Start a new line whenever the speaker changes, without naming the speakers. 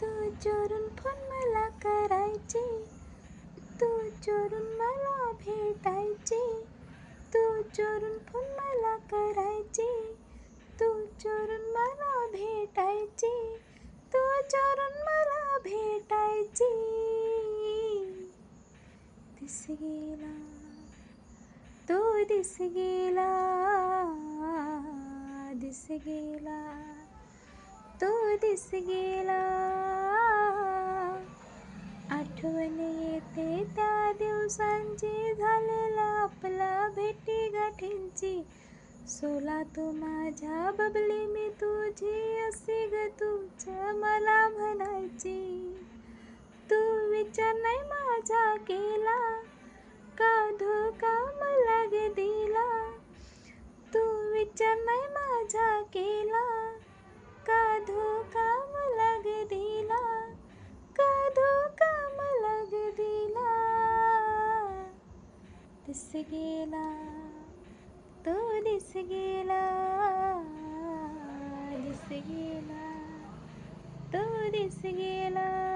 तू चोरून फोन मला करायची, तू चोरून मला भेटायची, तू चोरून फोन मला करायची, तू चोरून मला भेटायची, तू चोरून मला भेटायची. दिस गेला, तो दिस गेला, दिस गेला, तो दिस गेला. आठवण येते त्या दिवसांची, झालेला आपला भेटी गाठींची. सोला तू माझ्या, बबली मी तुझी, अशी ग तूच मला म्हणायची. तू विचार नाही माझा केला, का धोका मला ग दिला. तू विचार नाही माझा केला, का धोका मला ग दिला, का धोका मला ग दिला. दिस गेला, तो दिस गेला, दिस गेला, तो दिस गेला.